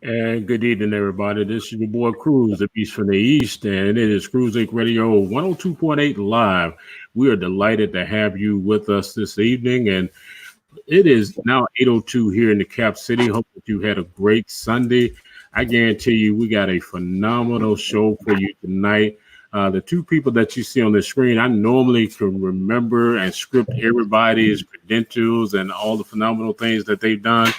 And good evening, everybody. This is your boy Cruz, the Beast from the East, and it is Cruise Inc. Radio 102.8 Live. We are delighted to have you with us this evening, and it is now 8:02 here in the Cap City. Hope that you had a great Sunday. I guarantee you we got a phenomenal show for you tonight. The two people that you see on the screen, I normally can remember and script everybody's credentials and all the phenomenal things that they've done.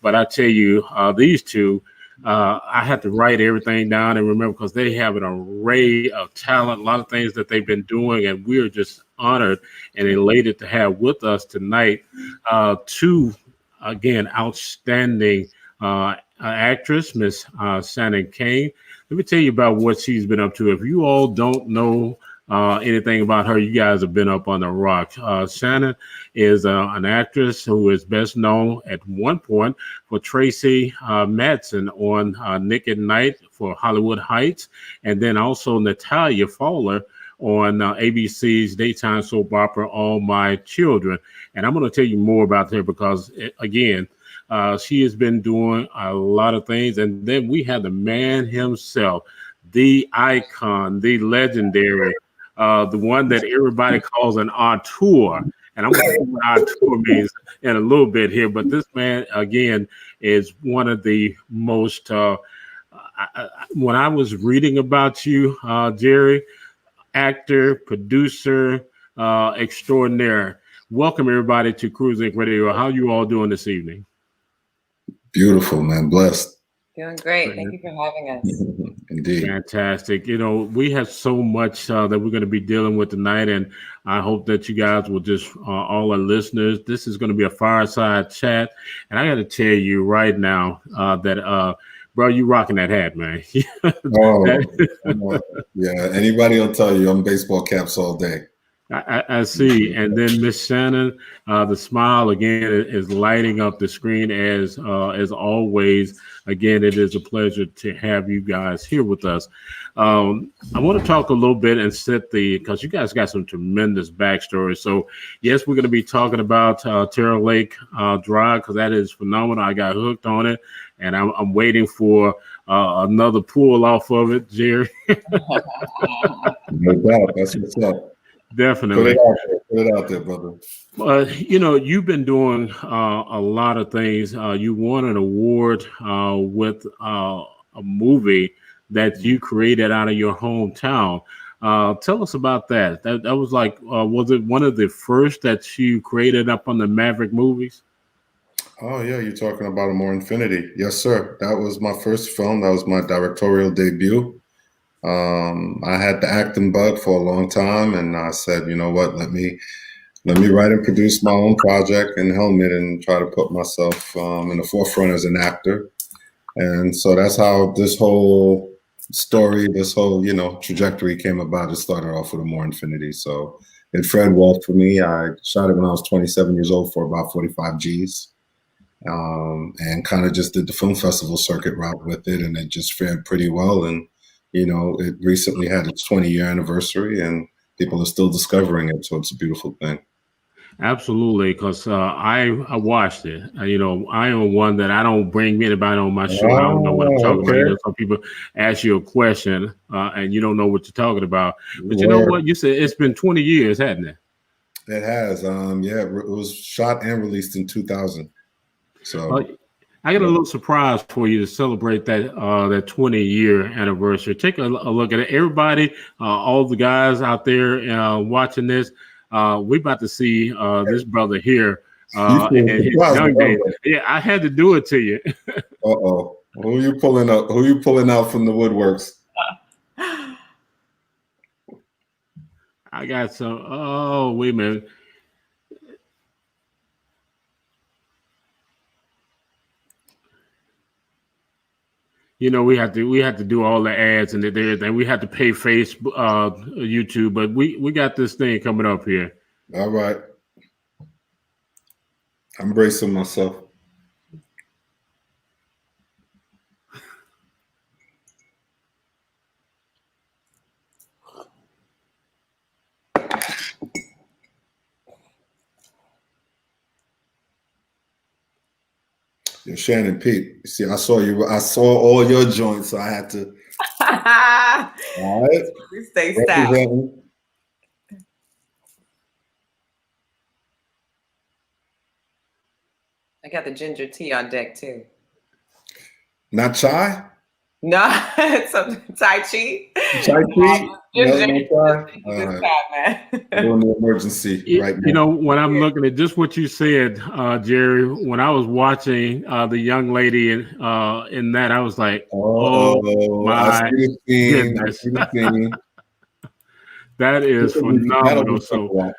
But I tell you, these two, I had to write everything down and remember because they have an array of talent, a lot of things that they've been doing, and we are just honored and elated to have with us tonight two, again, outstanding actress, Miss Shannon Kane. Let me tell you about what she's been up to. If you all don't know anything about her, you guys have been up on the rock. Shannon is an actress who is best known at one point for Tracy Matson on Nick at Night for Hollywood Heights, and then also Natalia Fowler on ABC's daytime soap opera All My Children. And I'm going to tell you more about her because, again, she has been doing a lot of things. And then we have the man himself, the icon, the legendary, the one that everybody calls an auteur. And I'm going to see what auteur means in a little bit here. But this man, again, is one of the most, when I was reading about you, Jerry, actor, producer, extraordinaire. Welcome, everybody, to Cruise Inc. Radio. How you all doing this evening? Beautiful, man. Blessed. Doing great. Thank you for having us. Indeed. Fantastic. You know, we have so much that we're going to be dealing with tonight, and I hope that you guys will just, all our listeners, this is going to be a fireside chat. And I got to tell you right now that, bro, you rocking that hat, man. Yeah. Anybody will tell you I'm baseball caps all day. I see. And then Miss Shannon, the smile again is lighting up the screen as always. Again, it is a pleasure to have you guys here with us. I want to talk a little bit and because you guys got some tremendous backstory. So yes, we're going to be talking about Terror Lake Drive because that is phenomenal. I got hooked on it, and I'm waiting for another pull off of it, Jerry. No doubt. That's what's up. Definitely. Put it out there, brother. You know, you've been doing a lot of things. You won an award with a movie that you created out of your hometown. Tell us about that. That was like, was it one of the first that you created up on the Maverick movies? Oh, yeah. You're talking about Amour Infinity. Yes, sir. That was my first film. That was my directorial debut. I had the acting bug for a long time, and I said, you know what, let me write and produce my own project and helmet and try to put myself in the forefront as an actor. And so that's how this whole story, this whole, trajectory came about. It started off with Amour Infinity. So it fared well for me. I shot it when I was 27 years old for about 45 G's. And kind of just did the film festival circuit route with it, and it just fared pretty well. And it recently had its 20-year anniversary, and people are still discovering it. So it's a beautiful thing. Absolutely, because I watched it. I am one that I don't bring anybody on my show. I don't know what I'm talking about. Some people ask you a question and you don't know what you're talking about. But you know what? You said it's been 20 years, hasn't it? It has. Yeah, it was shot and released in 2000. So. I got a little surprise for you to celebrate that 20-year anniversary. Take a look at it. Everybody, all the guys out there watching this, we about to see this brother here in his young days. Yeah, I had to do it to you. Uh-oh. Who you pulling up? Who you pulling out from the woodworks? I got some. Oh, wait a minute. We have to do all the ads and everything. We have to pay Facebook, YouTube, but we got this thing coming up here. All right. I'm bracing myself. Yeah, Shannon Pete. See, I saw you. I saw all your joints, so I had to. All right. We stay stout. Representing. I got the ginger tea on deck too. Not chai? No, it's some Tai Chi. Chai tea? Ginger. No chai? Man. Doing the emergency right now. You know, when I'm looking at just what you said, Jerry, when I was watching the young lady in that, I was like, oh my goodness. That is phenomenal. So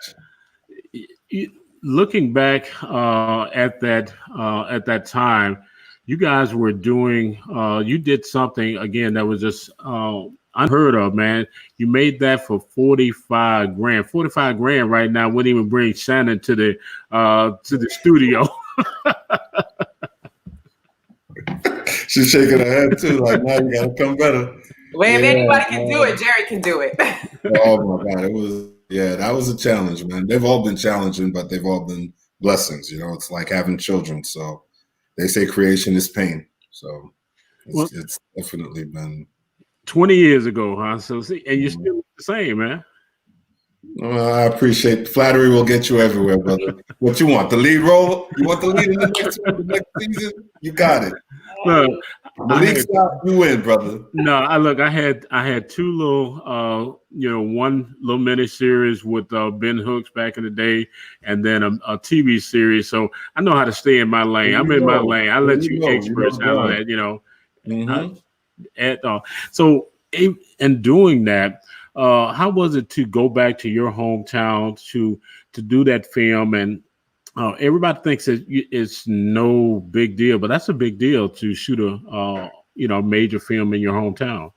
looking back at that time, you guys were doing, you did something again that was just unheard of, man. You made that for 45 grand. 45 grand right now wouldn't even bring Shannon to the studio. She's shaking her head too, like, now you gotta come better. Well, if anybody can do it, Jerry can do it. Oh my God, that was a challenge, man. They've all been challenging, but they've all been blessings. You know, it's like having children. So they say creation is pain. So it's definitely been 20 years ago, huh? So see, and you're still the same, man. I appreciate flattery. Will get you everywhere, brother. What you want? The lead role? You want the lead in the next season? You got it. Look, you win, brother. No, I had two little, one little mini series with Ben Hooks back in the day, and then a TV series. So I know how to stay in my lane. I'm in my lane. I let you experts handle that, you know. So in doing that, how was it to go back to your hometown to do that film? And everybody thinks that it's no big deal, but that's a big deal to shoot a major film in your hometown.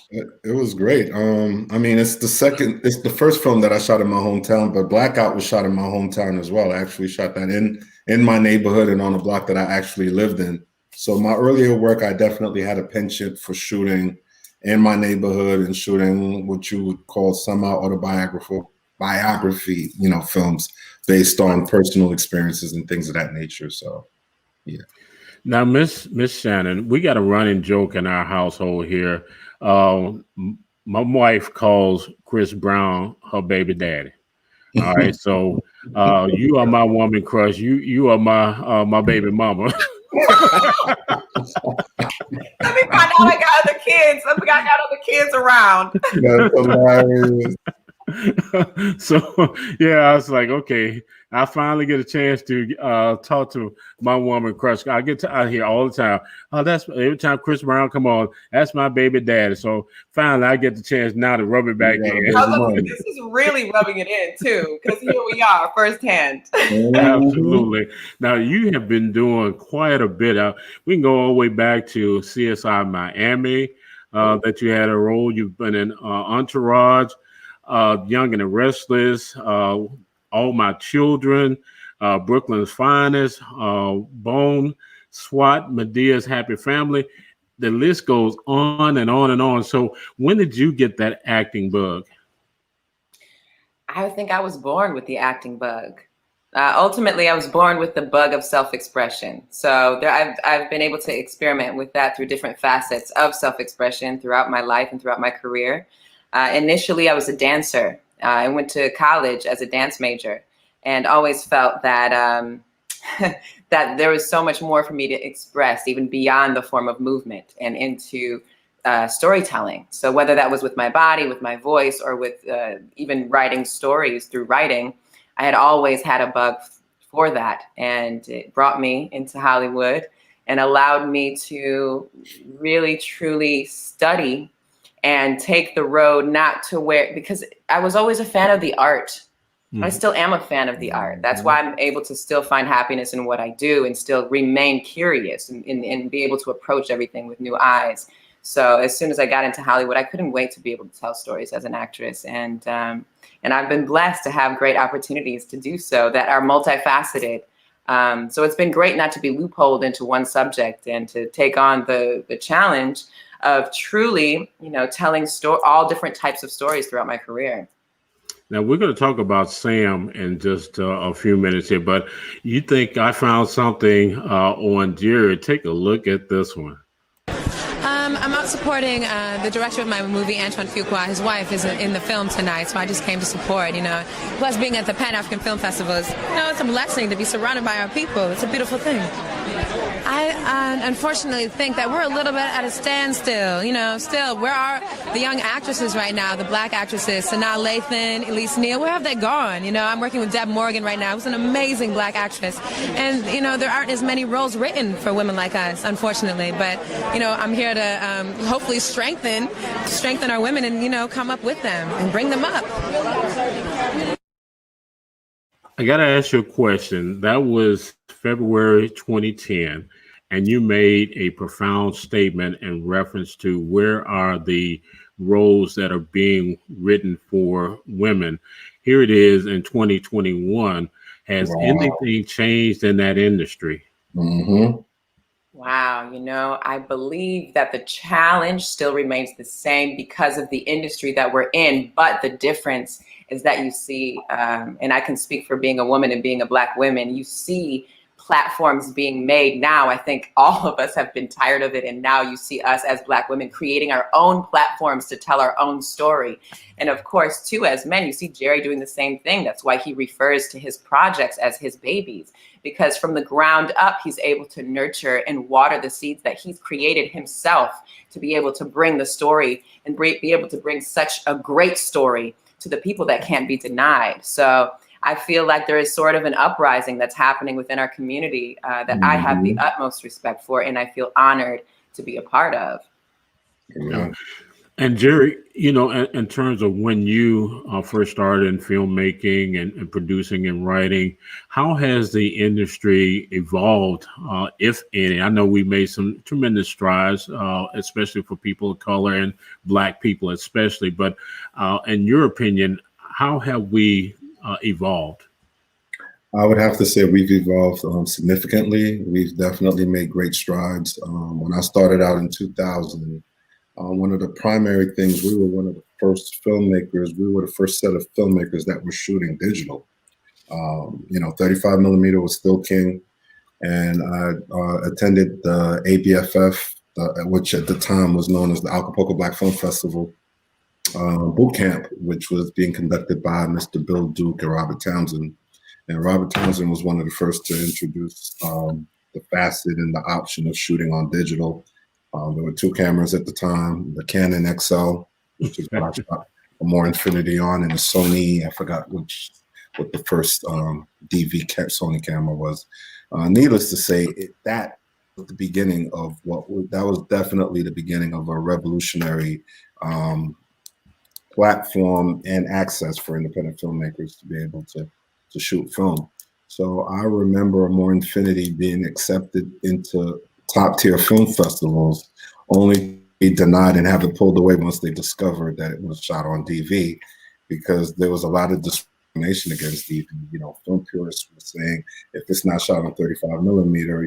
It was great. I mean, it's the first film that I shot in my hometown, but Blackout was shot in my hometown as well. I actually shot that in my neighborhood and on a block that I actually lived in. So my earlier work, I definitely had a penchant for shooting in my neighborhood and shooting what you would call semi-autobiography, films based on personal experiences and things of that nature. So, yeah. Now, Miss Shannon, we got a running joke in our household here. My wife calls Chris Brown her baby daddy. All right, so you are my woman crush. You are my baby mama. Let me find out I got other kids. Let me find out other kids around. That's hilarious. So yeah, I was like, okay, I finally get a chance to talk to my woman crush. I get out here all the time. Oh, that's every time Chris Brown come on, that's my baby daddy. So finally, I get the chance now to rub it back in. This is really rubbing it in too, because here we are, firsthand. Absolutely. Now you have been doing quite a bit. We can go all the way back to CSI Miami. That you had a role. You've been in Entourage. Young and the Restless, All My Children, Brooklyn's Finest, Bone, SWAT, Medea's Happy Family. The list goes on and on and on. So when did you get that acting bug? I think I was born with the acting bug. Ultimately, I was born with the bug of self-expression. So I've been able to experiment with that through different facets of self-expression throughout my life and throughout my career. Initially, I was a dancer. I went to college as a dance major and always felt that that there was so much more for me to express, even beyond the form of movement and into storytelling. So whether that was with my body, with my voice, or with even writing stories through writing, I had always had a bug for that. And it brought me into Hollywood and allowed me to really, truly study and take the road not to where, because I was always a fan of the art. I still am a fan of the art. That's why I'm able to still find happiness in what I do and still remain curious and be able to approach everything with new eyes. So as soon as I got into Hollywood, I couldn't wait to be able to tell stories as an actress. And I've been blessed to have great opportunities to do so that are multifaceted. So it's been great not to be loopholed into one subject and to take on the challenge of truly, telling all different types of stories throughout my career. Now we're going to talk about Sam in just a few minutes here, but you think I found something on Jerry? Take a look at this one. I'm out supporting the director of my movie, Antoine Fuqua. His wife is in the film tonight, so I just came to support, Plus, being at the Pan-African Film Festival is, it's a blessing to be surrounded by our people. It's a beautiful thing. I unfortunately think that we're a little bit at a standstill. Still, where are the young actresses right now, the black actresses, Sanaa Lathan, Elise Neal? Where have they gone? I'm working with Deb Morgan right now, who's an amazing black actress. And, there aren't as many roles written for women like us, unfortunately. But, I'm here to hopefully strengthen our women and, come up with them and bring them up. I got to ask you a question. That was February 2010, and you made a profound statement in reference to where are the roles that are being written for women. Here it is in 2021. Has anything changed in that industry? Mm-hmm. Wow, I believe that the challenge still remains the same because of the industry that we're in, but the difference is that you see, and I can speak for being a woman and being a Black woman, you see platforms being made now. I think all of us have been tired of it, and now you see us as Black women creating our own platforms to tell our own story. And of course, too, as men, you see Jerry doing the same thing. That's why he refers to his projects as his babies, because from the ground up, he's able to nurture and water the seeds that he's created himself to be able to bring the story and be able to bring such a great story to the people that can't be denied. So I feel like there is sort of an uprising that's happening within our community that I have the utmost respect for, and I feel honored to be a part of. Yeah. And Jerry, in terms of when you first started in filmmaking and producing and writing, how has the industry evolved, if any? I know we made some tremendous strides, especially for people of color and Black people especially. But in your opinion, how have we evolved? I would have to say we've evolved significantly. We've definitely made great strides. When I started out in 2000, one of the primary things, we were one of the first filmmakers. We were the first set of filmmakers that were shooting digital. 35 millimeter was still king. And I attended the ABFF, which at the time was known as the Acapulco Black Film Festival boot camp, which was being conducted by Mr. Bill Duke and Robert Townsend. And Robert Townsend was one of the first to introduce the facet and the option of shooting on digital. There were two cameras at the time, the Canon XL, which is what I shot Amour Infinity on, and the Sony, I forgot what the first DV Sony camera was. Needless to say, that was the beginning of that was definitely the beginning of a revolutionary platform and access for independent filmmakers to be able to shoot film. So I remember Amour Infinity being accepted into top tier film festivals, only to be denied and have it pulled away once they discovered that it was shot on DV, because there was a lot of discrimination against DV. Film purists were saying if it's not shot on 35 millimeter,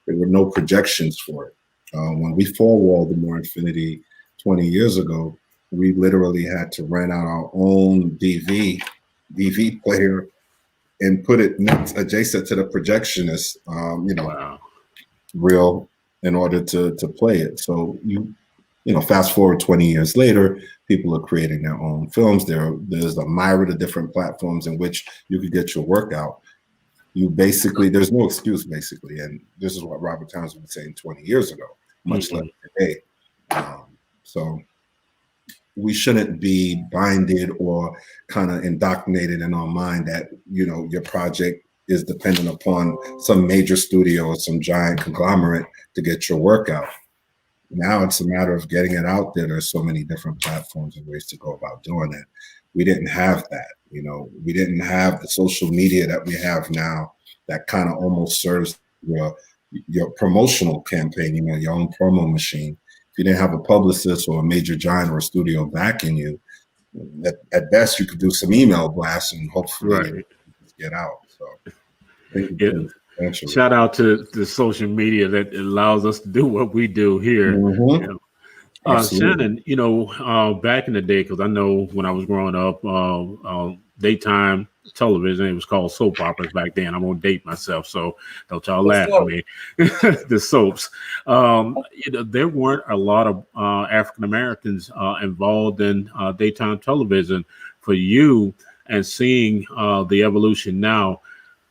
there were no projections for it. When we four-walled Amour Infinity 20 years ago, we literally had to rent out our own DV player and put it next adjacent to the projectionist, Wow. reel in order to play it. So fast forward 20 years later, people are creating their own films. There's a myriad of different platforms in which you could get your work out. There's no excuse basically, and this is what Robert Townsend was saying 20 years ago, much less today. So we shouldn't be binded or kind of indoctrinated in our mind that, your project is dependent upon some major studio or some giant conglomerate to get your work out. Now it's a matter of getting it out there. There's so many different platforms and ways to go about doing it. We didn't have that, we didn't have the social media that we have now that kind of almost serves your promotional campaign, your own promo machine. If you didn't have a publicist or a major giant or a studio backing you, at best you could do some email blasts and hopefully get out. So shout out to the social media that allows us to do what we do here. Absolutely. Shannon, back in the day, because I know when I was growing up, daytime television, it was called soap operas back then. I'm gonna date myself, so don't y'all laugh at me. The soaps. There weren't a lot of African Americans involved in daytime television. For you and seeing the evolution now,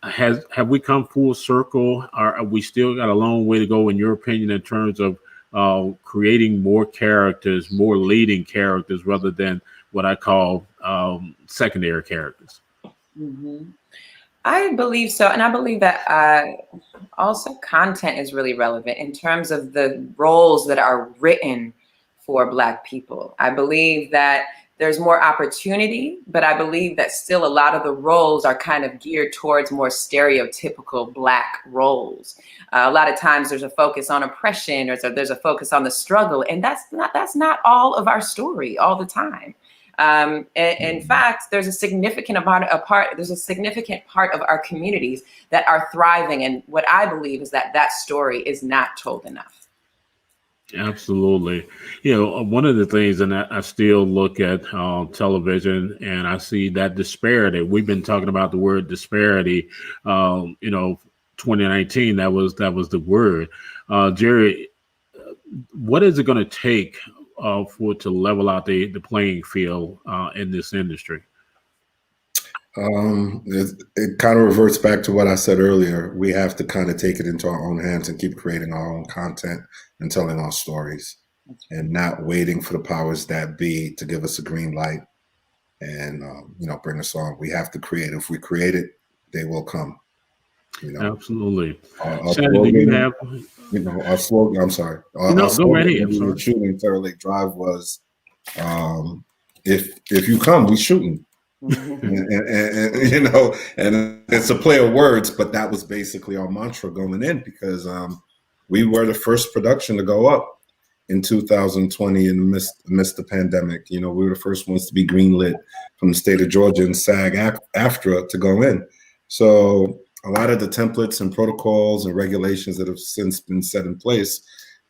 have we come full circle, or have we still got a long way to go, in your opinion, in terms of creating more characters, more leading characters, rather than what I call secondary characters? Mm-hmm. I believe so. And I believe that also content is really relevant in terms of the roles that are written for Black people. I believe that there's more opportunity, but I believe that still a lot of the roles are kind of geared towards more stereotypical Black roles. A lot of times there's a focus on oppression, or there's a focus on the struggle, and that's not all of our story all the time. In fact, there's a significant part of our communities that are thriving, and what I believe is that story is not told enough. Absolutely. One of the things, and I still look at television and I see that disparity. We've been talking about the word disparity. 2019, that was the word. Jerry, what is it going to take for it to level out the playing field in this industry? It kind of reverts back to what I said earlier. We have to kind of take it into our own hands and keep creating our own content and telling our stories, and not waiting for the powers that be to give us a green light and bring us on. We have to create. If we create it, they will come. Absolutely. Our Shannon, do you have? Our slogan. I'm sorry. No, go right ahead. We were shooting Terror Lake Drive was, if you come, we shooting. and it's a play of words, but that was basically our mantra going in, because we were the first production to go up in 2020 in the midst of the pandemic. We were the first ones to be greenlit from the state of Georgia and SAG-AFTRA to go in. So a lot of the templates and protocols and regulations that have since been set in place,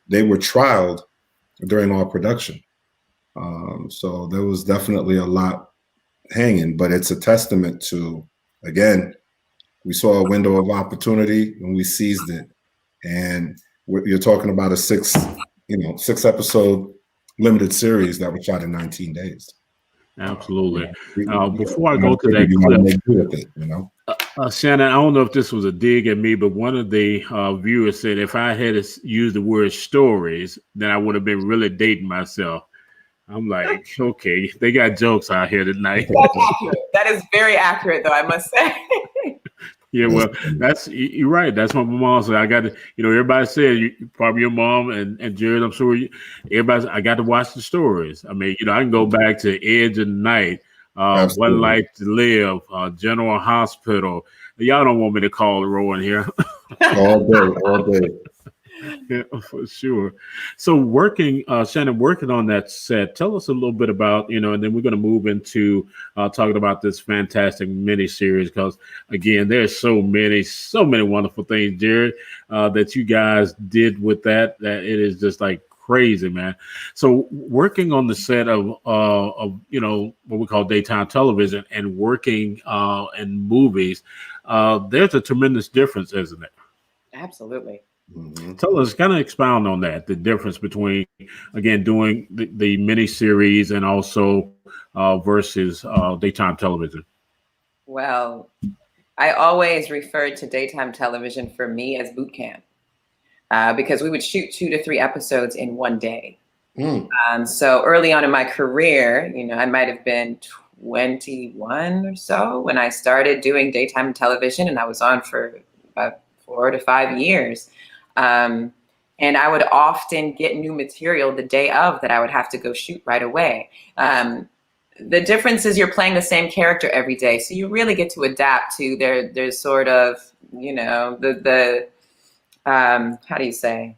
they were trialed during our production. So there was definitely a lot hanging, but it's a testament to, again, we saw a window of opportunity and we seized it. And you're talking about a six episode limited series that was shot in 19 days. Absolutely. Before I go to that clip, Shannon, I don't know if this was a dig at me, but one of the viewers said if I had used the word stories, then I would have been really dating myself. I'm like, okay, they got jokes out here tonight. That is very accurate, though, I must say. Yeah, well, you're right. That's what my mom said. I got to, everybody said, probably your mom and Jared, I'm sure I got to watch the stories. I mean, I can go back to Edge of the Night, One Life to Live, General Hospital. Y'all don't want me to call the row in here. all day. Yeah, for sure. So Shannon, working on that set, tell us a little bit about, and then we're going to move into talking about this fantastic miniseries, because again, there's so many wonderful things, Jared, that you guys did with that it is just like crazy, man. So working on the set of what we call daytime television and working in movies, there's a tremendous difference, isn't it? Absolutely. Mm-hmm. Tell us, kind of expound on that, the difference between, again, doing the miniseries and also versus daytime television. Well, I always referred to daytime television for me as boot camp, because we would shoot 2 to 3 episodes in one day. So early on in my career, I might have been 21 or so when I started doing daytime television, and I was on for about 4 to 5 years. And I would often get new material the day of that I would have to go shoot right away. The difference is you're playing the same character every day, so you really get to adapt to their sort of, the how do you say,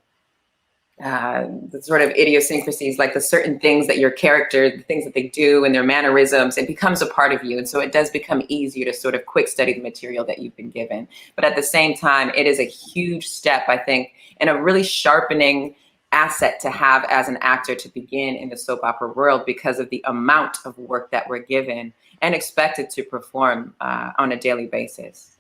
the sort of idiosyncrasies, like the certain things that your character, the things that they do and their mannerisms, it becomes a part of you. And so it does become easier to sort of quick study the material that you've been given. But at the same time, it is a huge step, I think, and a really sharpening asset to have as an actor to begin in the soap opera world because of the amount of work that we're given and expected to perform on a daily basis.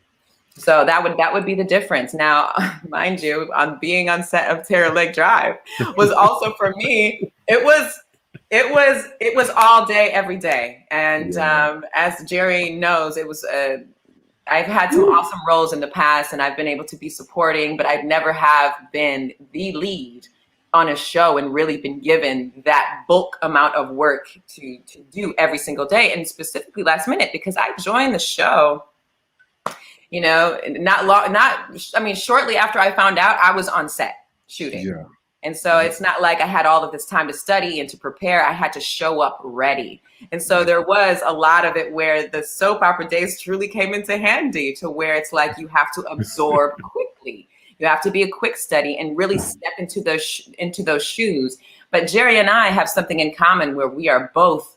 So that would be the difference. Now, mind you, on being on set of Terror Lake Drive was also for me. It was all day, every day, and as Jerry knows, it was. I've had some awesome roles in the past, and I've been able to be supporting, but I've never have been the lead on a show and really been given that bulk amount of work to do every single day, and specifically last minute, because I joined the show, you know, shortly after I found out, I was on set shooting. Yeah. And so it's not like I had all of this time to study and to prepare. I had to show up ready. And so there was a lot of it where the soap opera days truly came into handy, to where it's like you have to absorb quickly. You have to be a quick study and really step into those shoes. But Jerry and I have something in common where we are both,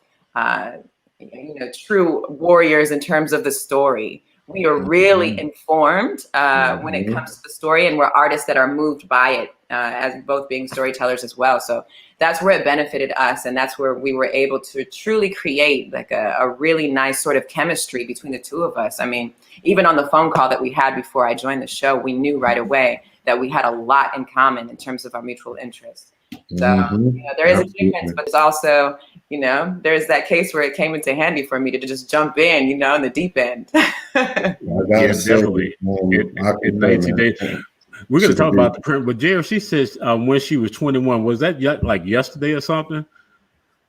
true warriors in terms of the story. We are really informed when it comes to the story, and we're artists that are moved by it, as both being storytellers as well. So that's where it benefited us, and that's where we were able to truly create like a really nice sort of chemistry between the two of us. I mean, even on the phone call that we had before I joined the show, we knew right away that we had a lot in common in terms of our mutual interests. So there is a difference, but there's also, there's that case where it came into handy for me to just jump in, in the deep end. Yeah, definitely. In 19 days. We're going to talk about the print, but Jerry, she says when she was 21, was that like yesterday or something?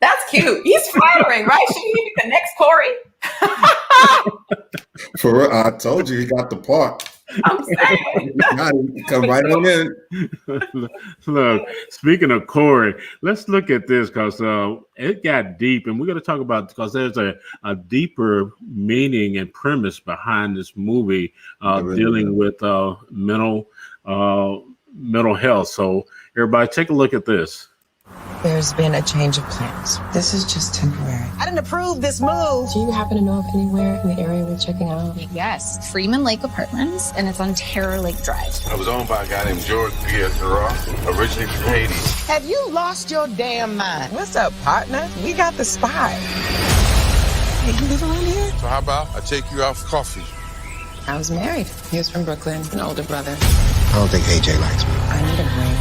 That's cute. He's flattering, right? Should he be the next Corey? For real, I told you he got the part. I'm saying. Come right on in. Look, speaking of Corey, let's look at this, because it got deep, and we're going to talk about, because there's a deeper meaning and premise behind this movie dealing with mental health. So everybody take a look at this. There's been a change of plans. This is just temporary. I didn't approve this move. Do you happen to know of anywhere in the area we're checking out? Yes, Freeman Lake Apartments, and it's on Terror Lake Drive. I was owned by a guy named George Pierre-Terra, originally from Haiti. Have you lost your damn mind? What's up, partner? We got the spot. Hey, you live around here? So how about I take you out for coffee? I was married. He was from Brooklyn, an older brother. I don't think AJ likes me. I need a break.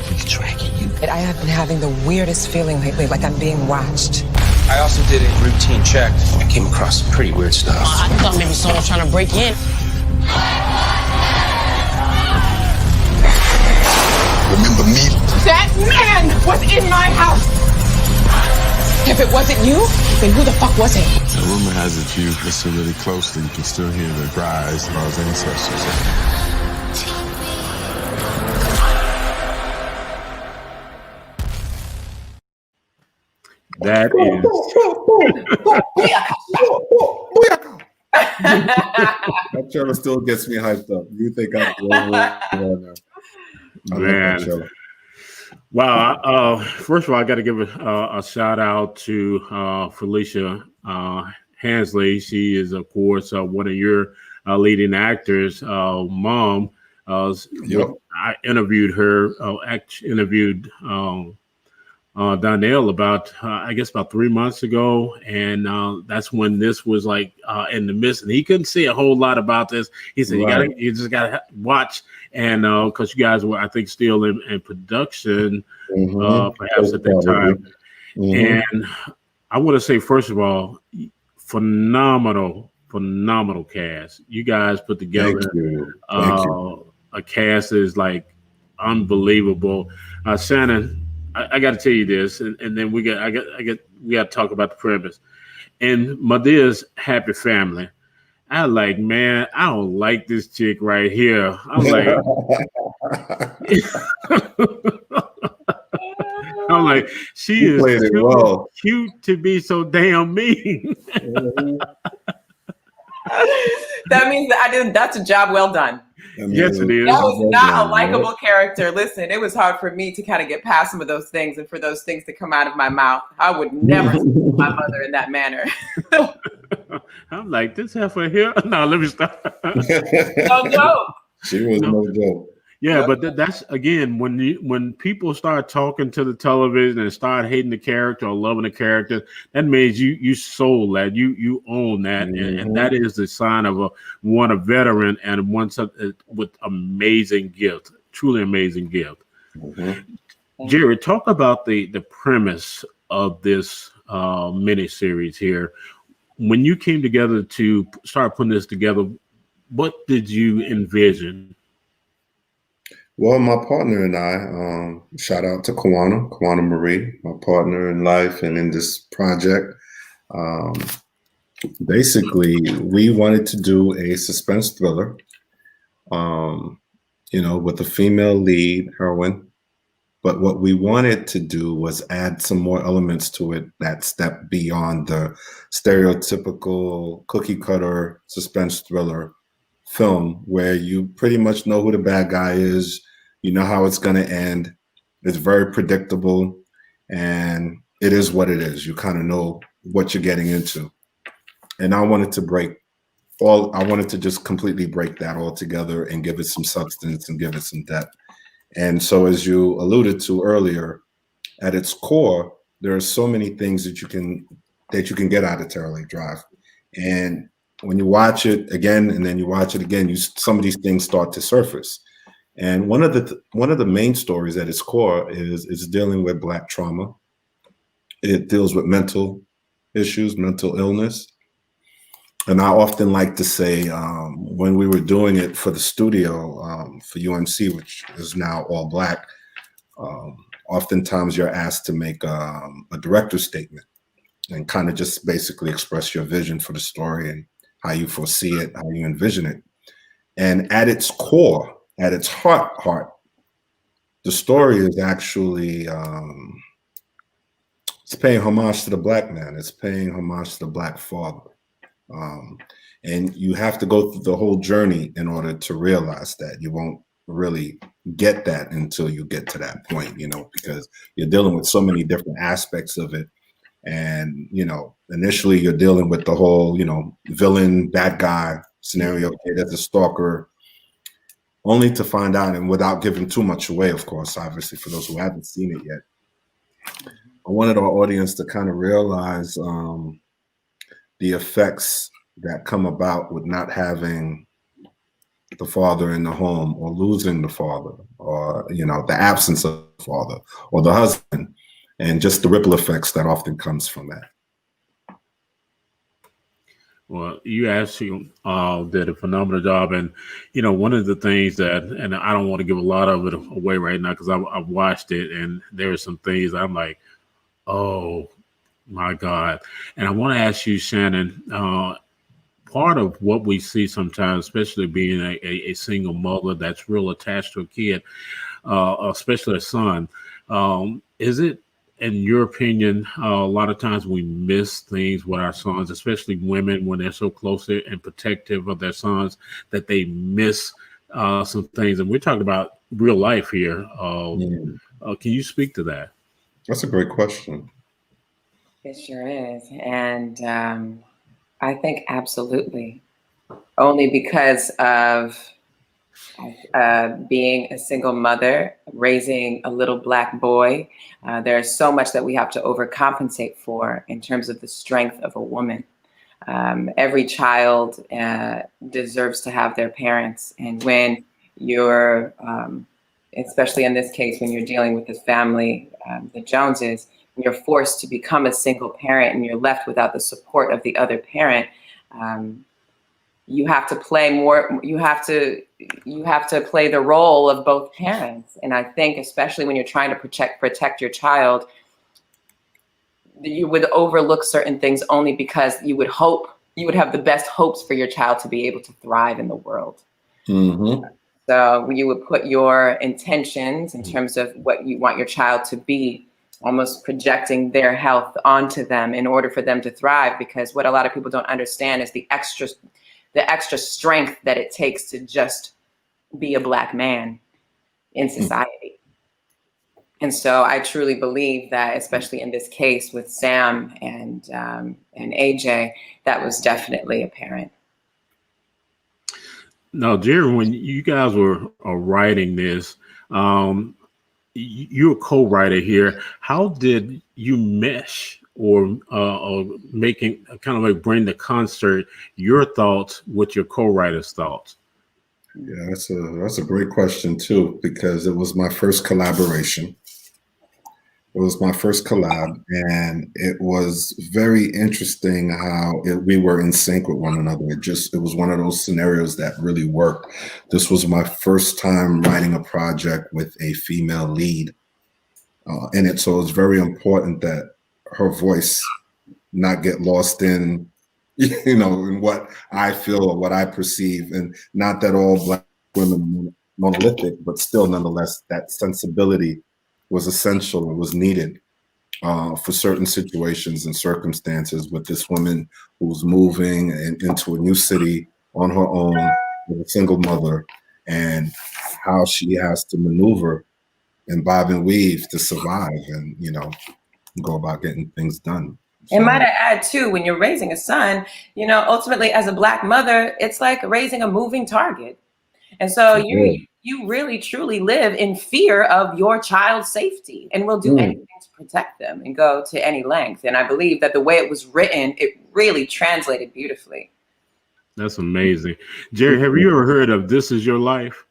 He's tracking you. I have been having the weirdest feeling lately, like I'm being watched. I also did a routine check. I came across some pretty weird stuff. I thought maybe someone was trying to break in. Remember me? That man was in my house. If it wasn't you, then who the fuck was it? The rumor has it you listen really closely, you can still hear the cries of those ancestors. That is. That trailer still gets me hyped up. You think I'm Man. Wow. First of all, I got to give a shout out to Felicia Hansley. She is, of course, one of your leading actors. Mom, I interviewed her, interviewed Donnell about, I guess, about 3 months ago. And that's when this was like in the midst. And he couldn't say a whole lot about this. He said, you just got to watch. And because you guys were, I think, still in production, perhaps at that time. And I want to say, first of all, phenomenal cast. You guys put together a cast that is like unbelievable. Shannon, I got to tell you this, and then we got to talk about the premise. And Madea's happy family. I like, man, I don't like this chick right here. I'm like, she is too cute to be so damn mean. That means that that's a job well done. Yes, it is. That was not a likable character. Listen, it was hard for me to kind of get past some of those things and for those things to come out of my mouth. I would never speak to my mother in that manner. I'm like, this heifer here? No, let me stop. No joke. She was no joke. Yeah, but that's again when people start talking to the television and start hating the character or loving the character, that means you sold that, you own that, and that is the sign of a veteran and one with amazing gift, truly amazing gift. Jerry, talk about the premise of this miniseries here. When you came together to start putting this together, what did you envision? Well, my partner and I, shout out to Kawana Marie, my partner in life and in this project. Basically, we wanted to do a suspense thriller, with a female lead heroine. But what we wanted to do was add some more elements to it that step beyond the stereotypical cookie cutter suspense thriller film where you pretty much know who the bad guy is, you know how it's going to end. It's very predictable and it is what it is. You kind of know what you're getting into. And I wanted to just completely break that all together and give it some substance and give it some depth. And so, as you alluded to earlier, at its core, there are so many things that you can get out of Terror Lake Drive. And when you watch it again and then you watch it again, some of these things start to surface. And one of the main stories at its core is dealing with Black trauma. It deals with mental issues, mental illness. And I often like to say, when we were doing it for the studio, for UMC, which is now all Black, oftentimes you're asked to make a director's statement and kind of just basically express your vision for the story and how you foresee it, how you envision it. And at its core, at its heart, the story is actually, it's paying homage to the Black man. It's paying homage to the Black father. And you have to go through the whole journey in order to realize that. You won't really get that until you get to that point, because you're dealing with so many different aspects of it. And, initially you're dealing with the whole, villain, bad guy scenario. Okay, that's a stalker, only to find out, and without giving too much away, of course, obviously for those who haven't seen it yet, I wanted our audience to kind of realize the effects that come about with not having the father in the home, or losing the father, or the absence of the father or the husband, and just the ripple effects that often comes from that. Well, you actually did a phenomenal job, and one of the things that, and I don't want to give a lot of it away right now because I've watched it, and there are some things I'm like, oh my God. And I want to ask you, Shannon, part of what we see sometimes, especially being a single mother that's real attached to a kid, especially a son, is it, in your opinion, a lot of times we miss things with our sons, especially women, when they're so close and protective of their sons, that they miss some things? And we're talking about real life here. Can you speak to that? That's a great question. It sure is. And I think absolutely. Only because of being a single mother, raising a little Black boy, there's so much that we have to overcompensate for in terms of the strength of a woman. Every child deserves to have their parents. And when you're, especially in this case, when you're dealing with this family, the Joneses, you're forced to become a single parent and you're left without the support of the other parent, you have to play more, you have to play the role of both parents. And I think especially when you're trying to protect your child, you would overlook certain things only because you would have the best hopes for your child to be able to thrive in the world. Mm-hmm. So you would put your intentions in terms of what you want your child to be, almost projecting their health onto them in order for them to thrive. Because what a lot of people don't understand is the extra strength that it takes to just be a Black man in society. And so I truly believe that, especially in this case with Sam and AJ, that was definitely apparent. Now, Jerry, when you guys were writing this, you're a co-writer here. How did you mesh or making kind of like bring the concert, your thoughts with your co-writer's thoughts? Yeah, that's a great question too, because it was my first collaboration. It was my first collab, and it was very interesting how we were in sync with one another. It was one of those scenarios that really worked. This was my first time writing a project with a female lead in it, so it's very important that her voice not get lost in, in what I feel or what I perceive, and not that all Black women are monolithic, but still, nonetheless, that sensibility was essential and was needed for certain situations and circumstances with this woman who was moving into a new city on her own with a single mother, and how she has to maneuver and bob and weave to survive and, go about getting things done. And might I add too, when you're raising a son, ultimately as a Black mother, it's like raising a moving target. And so you really truly live in fear of your child's safety and will do anything to protect them and go to any length. And I believe that the way it was written, it really translated beautifully. That's amazing. Jerry, have you ever heard of This Is Your Life?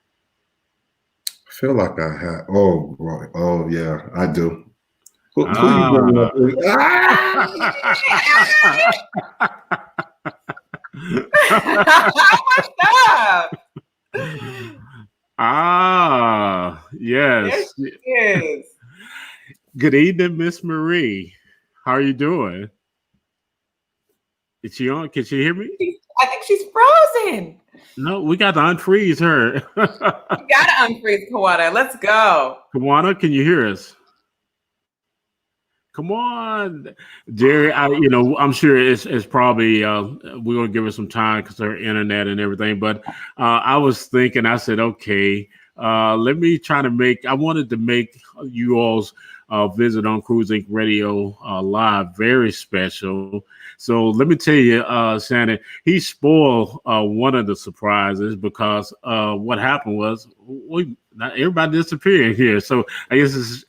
I feel like I had. Oh, right. Oh, yeah, I do. Who you yes. Yes. Good evening, Miss Marie. How are you doing? Is she on? Can she hear me? I think she's frozen. No, we got to unfreeze her. You gotta unfreeze Kawana. Let's go. Kawana, can you hear us? Come on, Jerry. I'm sure it's probably we're gonna give her some time because her internet and everything. But I was thinking, I said, okay, let me try to I wanted to make you all's visit on Cruise Inc. Radio live very special. So let me tell you, Shannon, he spoiled one of the surprises because what happened was not everybody disappeared here. So I guess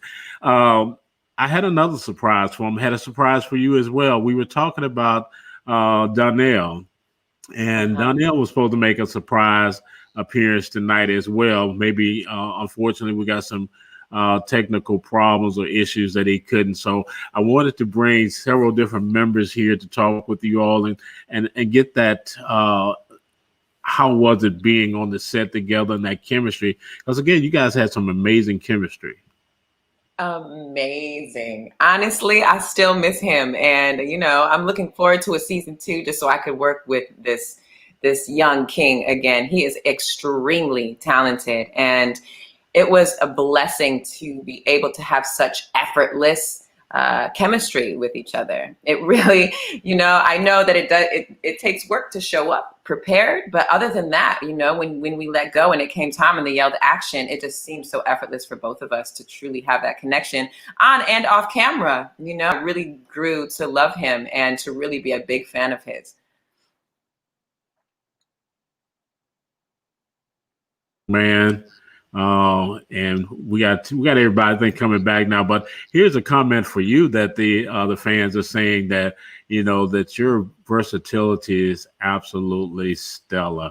I had another surprise for him. I had a surprise for you as well. We were talking about Donnell, and Donnell was supposed to make a surprise appearance tonight as well. Maybe, unfortunately, we got some technical problems or issues that he couldn't. So I wanted to bring several different members here to talk with you all and get that. How was it being on the set together and that chemistry? Because again, you guys had some amazing chemistry. Amazing. Honestly, I still miss him. And, I'm looking forward to a season 2 just so I could work with this young king again. He is extremely talented. And it was a blessing to be able to have such effortless chemistry with each other. It really, I know that it takes work to show up prepared, but other than that, when we let go and it came time and they yelled action, it just seemed so effortless for both of us to truly have that connection on and off camera. I really grew to love him and to really be a big fan of his. Man. And we got everybody I think coming back now, but here's a comment for you that the fans are saying that that your versatility is absolutely stellar.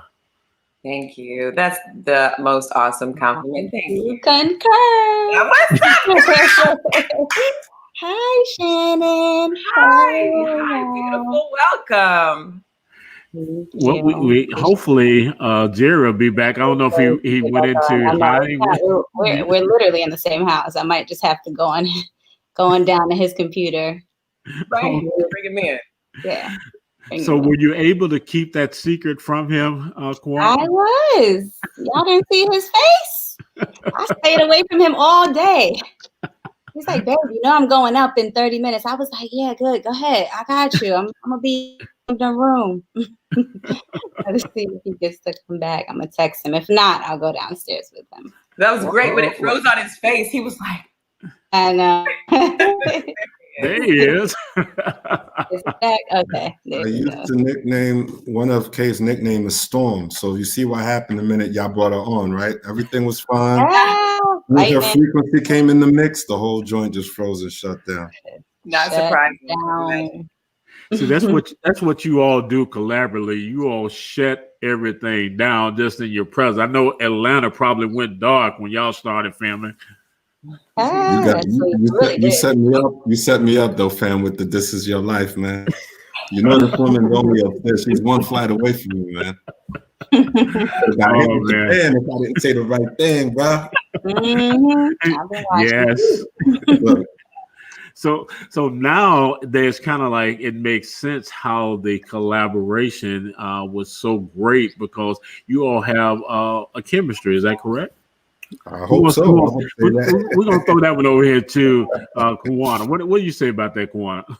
Thank you. That's the most awesome compliment. Thank you. Concur. Hi, Shannon. Hi, beautiful. Welcome. Well, we hopefully Jerry will be back. I don't know if he went into hiding. We're literally in the same house. I might just have to go on down to his computer. Right, bring him in. Yeah. So were you able to keep that secret from him, Kwan? I was. Y'all didn't see his face. I stayed away from him all day. He's like, babe, I'm going up in 30 minutes. I was like, yeah, good. Go ahead. I got you. I'm gonna be in the room. Let's see if he gets to come back. I'm gonna text him. If not, I'll go downstairs with him. That was great. When it froze on his face, he was like, I know. There he is. Is it back? Okay. I used to nickname one of Kay's nickname is Storm. So you see what happened the minute y'all brought her on, right? Everything was fine. When her frequency came in the mix, the whole joint just froze and shut down. Not surprising. See, that's what you all do collaboratively. You all shut everything down just in your presence. I know Atlanta probably went dark when y'all started filming. You set me up. You set me up though, fam, with the "This Is Your Life," man. You know this woman's only up there. She's one flight away from me, man. Man, if I didn't say the right thing, bro. Yes. So now there's kind of like, it makes sense how the collaboration was so great because you all have a chemistry. Is that correct? I hope so. We're gonna throw that one over here too, Kawana. What do you say about that, Kawana?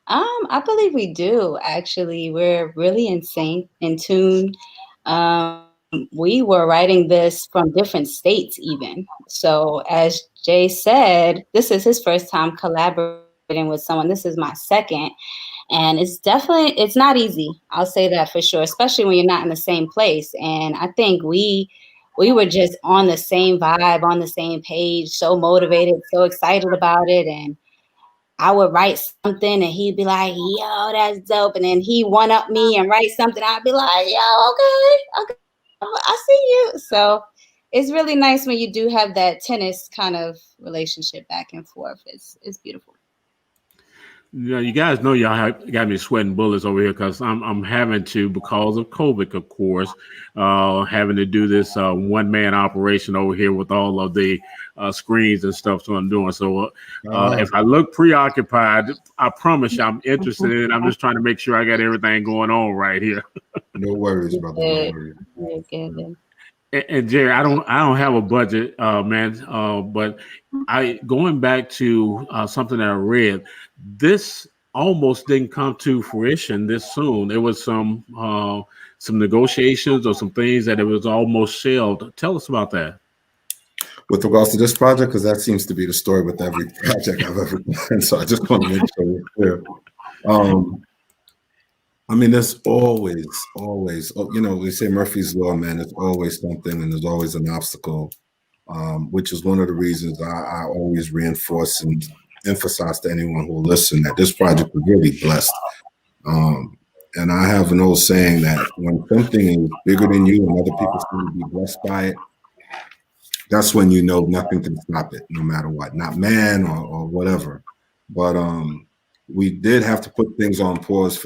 I believe we do. Actually, we're really in sync, in tune. We were writing this from different states, even. So, as Jay said, this is his first time collaborating with someone. This is my second, and it's not easy. I'll say that for sure, especially when you're not in the same place. And I think we were just on the same vibe, on the same page, so motivated, so excited about it. And I would write something and he'd be like, yo, that's dope. And then he one up me and write something. I'd be like, yo, okay, I see you. So it's really nice when you do have that tennis kind of relationship back and forth. It's beautiful. Yeah, you guys know y'all got me sweating bullets over here because I'm having to, because of COVID, of course, having to do this one-man operation over here with all of the screens and stuff. So I'm doing. So if I look preoccupied, I promise you I'm interested in it. I'm just trying to make sure I got everything going on right here. No worries, brother. No worries. And Jerry, I don't have a budget, man. But going back to something that I read, this almost didn't come to fruition this soon. There was some negotiations or some things that it was almost shelved. Tell us about that. With regards to this project, because that seems to be the story with every project I've ever done. So I just want to make sure we're clear. I mean, there's always, you know, we say Murphy's Law, man, there's always something and there's always an obstacle, which is one of the reasons I always reinforce and emphasize to anyone who will listen that this project was really blessed. And I have an old saying that when something is bigger than you and other people seem to be blessed by it, that's when you know nothing can stop it, no matter what, not man or whatever. But we did have to put things on pause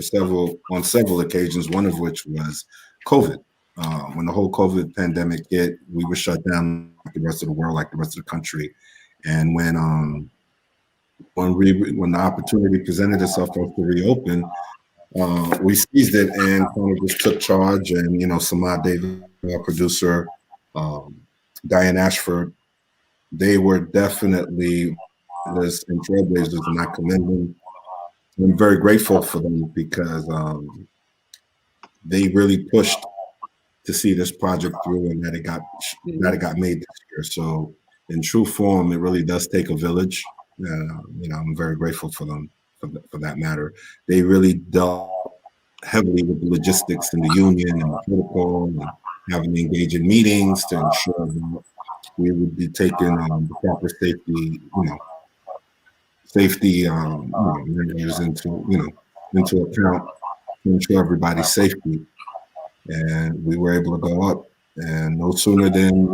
on several occasions, one of which was COVID. When the whole COVID pandemic hit, we were shut down like the rest of the world, like the rest of the country. And when the opportunity presented itself for us to reopen, we seized it and kind of just took charge. And, you know, Samad David, our producer, Diane Ashford, they were definitely lists and trailblazers, and I commend them. I'm very grateful for them because they really pushed to see this project through and that it got made this year. So in true form, it really does take a village. You know, I'm very grateful for them for that matter. They really dealt heavily with the logistics and the union and the protocol and having to engage in meetings to ensure that we would be taking the proper safety, measures into account to ensure everybody's safety. And we were able to go up, and no sooner than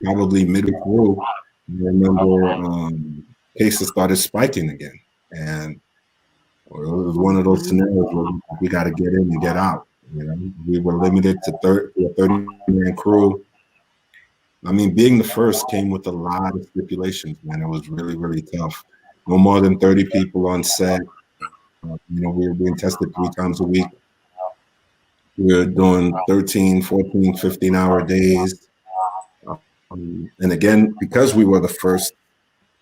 probably midway through, I remember cases started spiking again, and it was one of those scenarios where we got to get in and get out. You know, we were limited to a 30-man crew. I mean, being the first came with a lot of stipulations, man. It was really, really tough. No more than 30 people on set. We were being tested 3 times a week. We were doing 13, 14, 15-hour days. And again, because we were the first,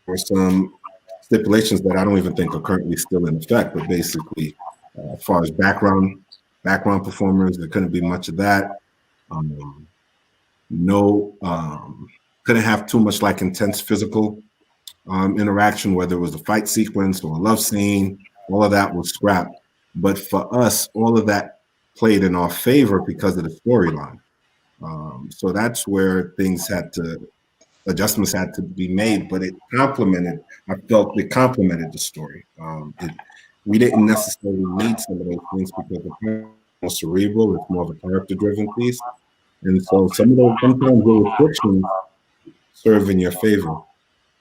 there were some stipulations that I don't even think are currently still in effect, but basically, as far as background performers, there couldn't be much of that. Couldn't have too much like intense physical interaction, whether it was a fight sequence or a love scene, all of that was scrapped. But for us, all of that played in our favor because of the storyline. So that's where adjustments had to be made, but I felt it complemented the story. We didn't necessarily need some of those things because it's more cerebral, it's more of a character-driven piece. And so sometimes the restrictions serve in your favor,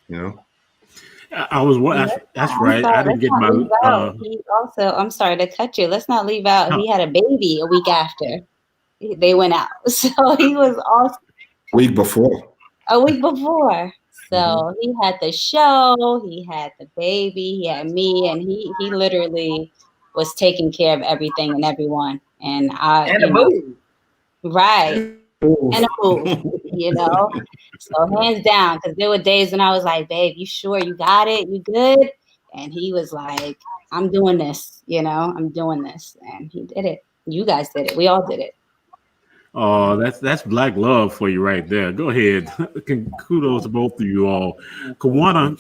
you know? That's right. I didn't get my, He also, I'm sorry to cut you. Let's not leave out. He had a baby a week after they went out. So he was also a week before. So he had the show, he had the baby, he had me, and he literally was taking care of everything and everyone. And right. And a move, you know. So hands down, because there were days when I was like, babe, you sure you got it? You good? And he was like, I'm doing this, you know, I'm doing this. And he did it. You guys did it. We all did it. Oh, that's black love for you right there. Go ahead. Kudos to both of you all. Kawana,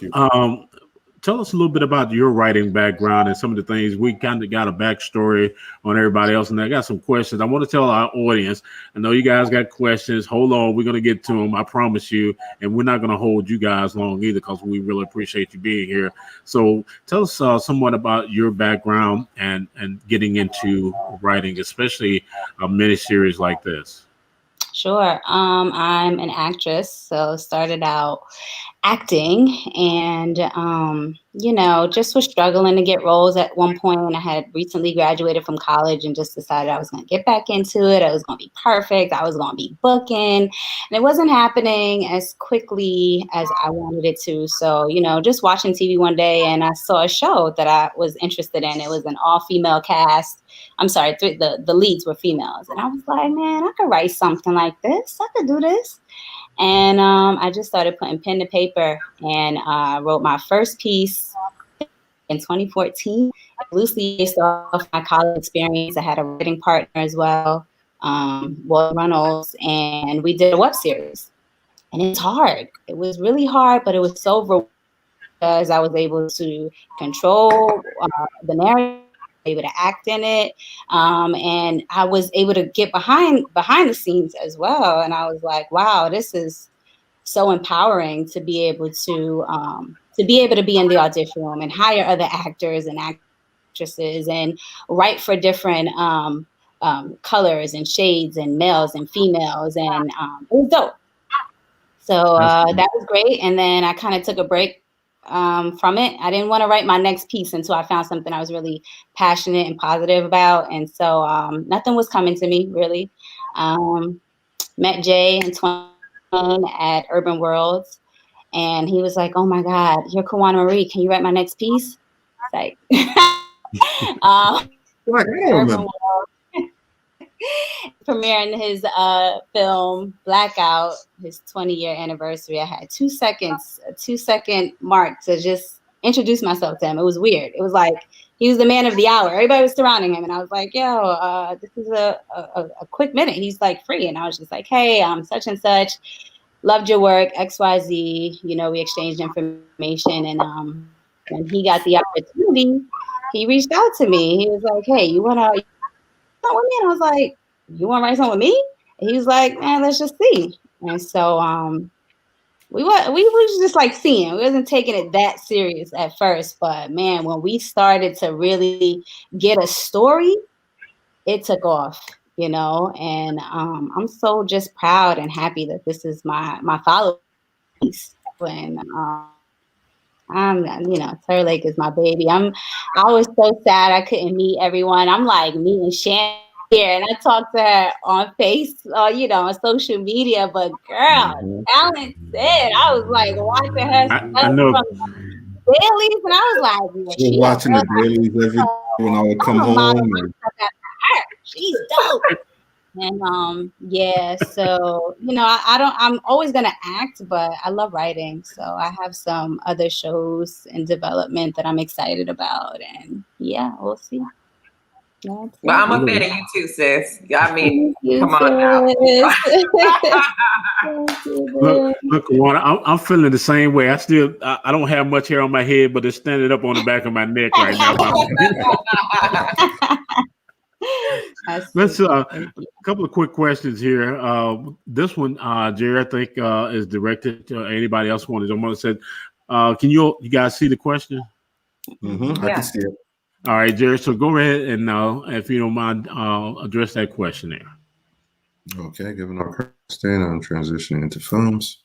tell us a little bit about your writing background and some of the things. We kind of got a backstory on everybody else, and I got some questions. I want to tell our audience, I know you guys got questions. Hold on, we're going to get to them, I promise you, and we're not going to hold you guys long either because we really appreciate you being here. So tell us somewhat about your background and getting into writing, especially a miniseries like this. Sure. I'm an actress, so started out acting and, you know, just was struggling to get roles at one point. I had recently graduated from college and just decided I was going to get back into it. I was going to be perfect. I was going to be booking, and it wasn't happening as quickly as I wanted it to. So, you know, just watching TV one day and I saw a show that I was interested in. It was an all-female cast. I'm sorry, the leads were females. And I was like, man, I could write something like this. I could do this. And I just started putting pen to paper and wrote my first piece in 2014, loosely based off my college experience. I had a writing partner as well, Will Reynolds, and we did a web series. And it's hard. It was really hard, but it was so rewarding because I was able to control the narrative, able to act in it, and I was able to get behind the scenes as well. And I was like, wow, this is so empowering to be able to be in the audition room and hire other actors and actresses and write for different colors and shades and males and females, and it was dope. So that was great. And then I kind of took a break from it. I didn't want to write my next piece until I found something I was really passionate and positive about. And so nothing was coming to me really. Met Jay in 2020 at Urban Worlds, and he was like, "Oh my God, you're Kawana Marie. Can you write my next piece?" It's like, Urban Worlds premiering his film Blackout, his 20-year anniversary. I had a 2-second mark to just introduce myself to him. It was weird. It was like he was the man of the hour. Everybody was surrounding him, and I was like, "Yo, this is a quick minute." He's like free, and I was just like, "Hey, I'm such and such. Loved your work, XYZ." You know, we exchanged information, and when he got the opportunity, he reached out to me. He was like, "Hey, you wanna?" with me? And I was like, "You want to write something with me?" And he was like, "Man, let's just see." And so we was just like seeing. We wasn't taking it that serious at first, but man, when we started to really get a story, it took off, you know. And I'm so just proud and happy that this is my follow piece. When you know, Turtle Lake is my baby. I was so sad I couldn't meet everyone. I'm like meeting Shannon here, and I talked to her on you know, on social media. But girl, talented. I was like watching her stuff I know. from dailies, and I was like, yeah, she watching the dailies every day when I would come home. She's dope. And yeah, so you know, I'm always gonna act, but I love writing. So I have some other shows in development that I'm excited about, and yeah, we'll see. Well, I'm a fan of you too, sis. I mean, You, come on now. Look, Juan, I'm feeling the same way. I don't have much hair on my head, but it's standing up on the back of my neck right now. Let's a couple of quick questions here. This one, Jerry, I think is directed to anybody else wanted. I said, can you guys see the question? Mm-hmm. I can see it. All right, Jerry. So go ahead and if you don't mind, address that question there. Okay, given our current stand, I'm transitioning into films.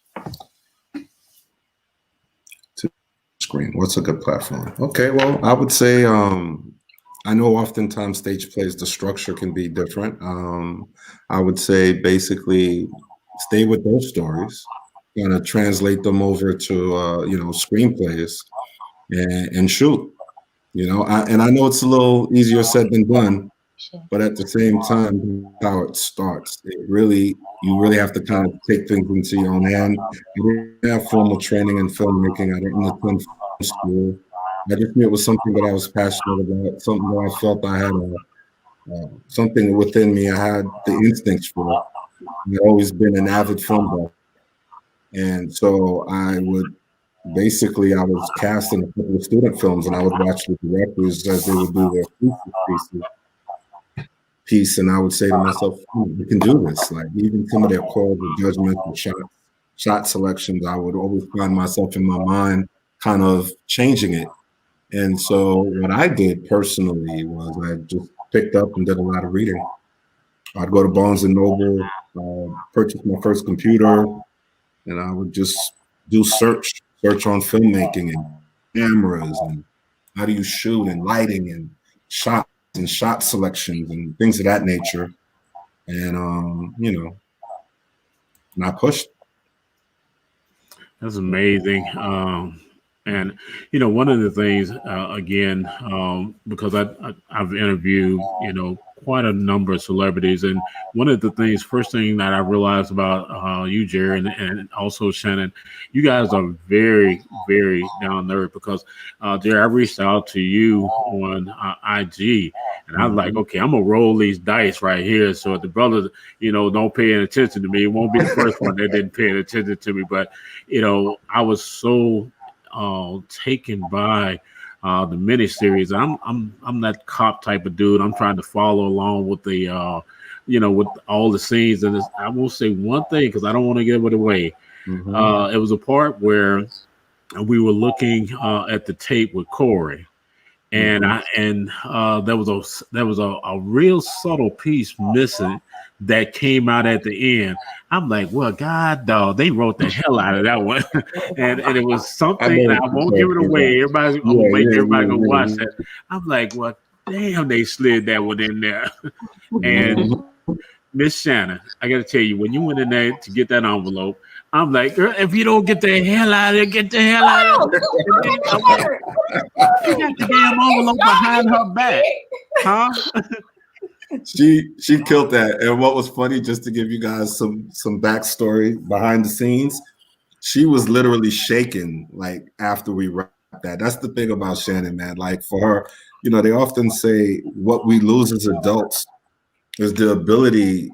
To screen. What's a good platform? Okay, well, I would say I know oftentimes stage plays, the structure can be different. I would say basically stay with those stories, kind of translate them over to screenplays and shoot. I know it's a little easier said than done, but at the same time, how it starts, you really have to kind of take things into your own hand. I didn't have formal training in filmmaking. I didn't attend film school. I just knew it was something that I was passionate about, something that I felt I had something within me. I had the instincts for it. I've always been an avid film buff. And so I was cast in a couple of student films, and I would watch the directors as they would do their piece, and I would say to myself, we can do this. Like, even some of their calls of judgmental shot selections, I would always find myself in my mind kind of changing it. And so what I did personally was I just picked up and did a lot of reading. I'd go to Barnes and Noble, purchase my first computer, and I would just do search on filmmaking and cameras and how do you shoot and lighting and shots and shot selections and things of that nature. And, and I pushed. That's amazing. And one of the things, again, because I've interviewed, quite a number of celebrities, and one of the things, first thing that I realized about you, Jerry, and also Shannon, you guys are very, very down to earth. Because Jerry, I reached out to you on IG, and I was like, okay, I'm gonna roll these dice right here. So if the brothers, don't pay any attention to me, it won't be the first one that didn't pay attention to me. But I was so taken by the miniseries. I'm that cop type of dude. I'm trying to follow along with the with all the scenes. And I won't say one thing because I don't want to give it away. It was a part where we were looking at the tape with Corey, and there was a real subtle piece missing that came out at the end. I'm like, well, God, dog, they wrote the hell out of that one. and it was something that I won't give it away. Everybody's gonna make everybody go watch that. I'm like, well, damn, they slid that one in there. And Miss Shannon, I gotta tell you, when you went in there to get that envelope, I'm like, girl, if you don't get the hell out of there, get the hell out of there. She got the damn envelope behind her back. Huh? She killed that. And what was funny, just to give you guys some backstory behind the scenes, she was literally shaking like after we wrapped that. That's the thing about Shannon, man. Like, for her, they often say what we lose as adults is the ability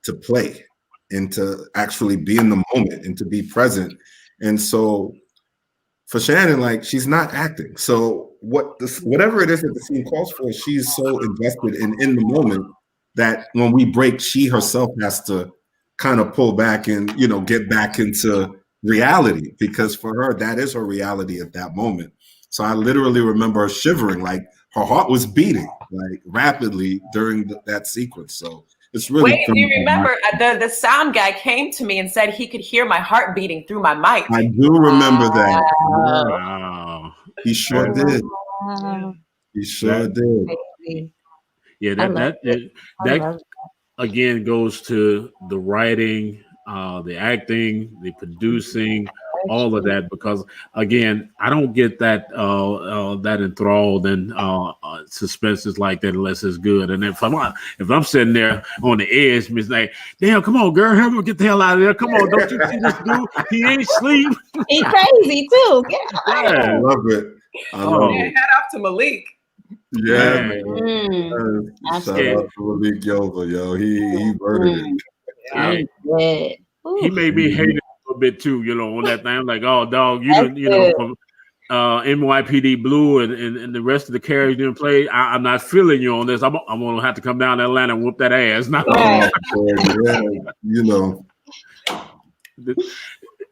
to play and to actually be in the moment and to be present. And so for Shannon, like, she's not acting. So whatever it is that the scene calls for, she's so invested in the moment that when we break, she herself has to kind of pull back and, get back into reality, because for her, that is her reality at that moment. So I literally remember her shivering, like her heart was beating like rapidly during that sequence. So it's really. Wait, do you remember the sound guy came to me and said he could hear my heart beating through my mic? I do remember that. Wow. He sure did. He sure did. Yeah, that again goes to the writing, the acting, the producing, all of that, because again, I don't get that that enthralled in suspenses like that unless it's good. And if I'm sitting there on the edge, it's like, damn, come on, girl, hurry up, get the hell out of there. Come on, don't you see this dude? He ain't sleep. He's crazy too. Yeah, I love it. I love it. Head off to Malik. Yeah, Man, man. Shout yeah, out to Malik Yoba, yo. He murdered it. yeah. I'm good. He Ooh, made me hate it a little bit too, on that thing. I'm like, oh, dog, that's good. from NYPD Blue and the rest of the characters didn't play. I'm not feeling you on this. I'm gonna have to come down to Atlanta and whoop that ass. Now, Right.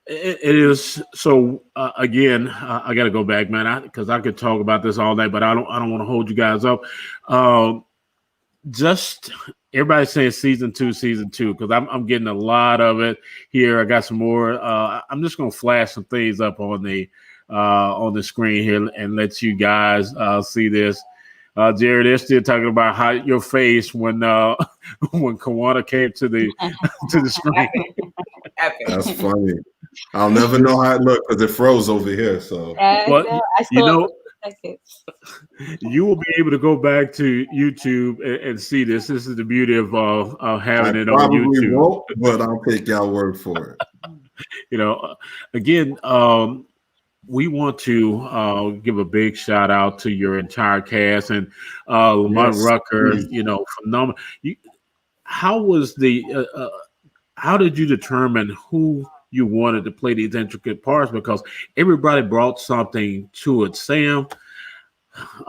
it is so. Again, I got to go back, man, because I could talk about this all night, but I don't want to hold you guys up. Just everybody's saying season two, because I'm getting a lot of it here. I got some more. I'm just gonna flash some things up on the screen here and let you guys see this. Jared, they're still talking about how your face when when Kawana came to the to the screen. That's funny. I'll never know how it looked because it froze over here. So, Well, I saw you will be able to go back to YouTube and see this. This is the beauty of having it on YouTube. Won't, but I'll take y'all word for it. Again, we want to give a big shout out to your entire cast and LaMothe Rucker. Please. Phenomenal. How was how did you determine who you wanted to play these intricate parts? Because everybody brought something to it. Sam,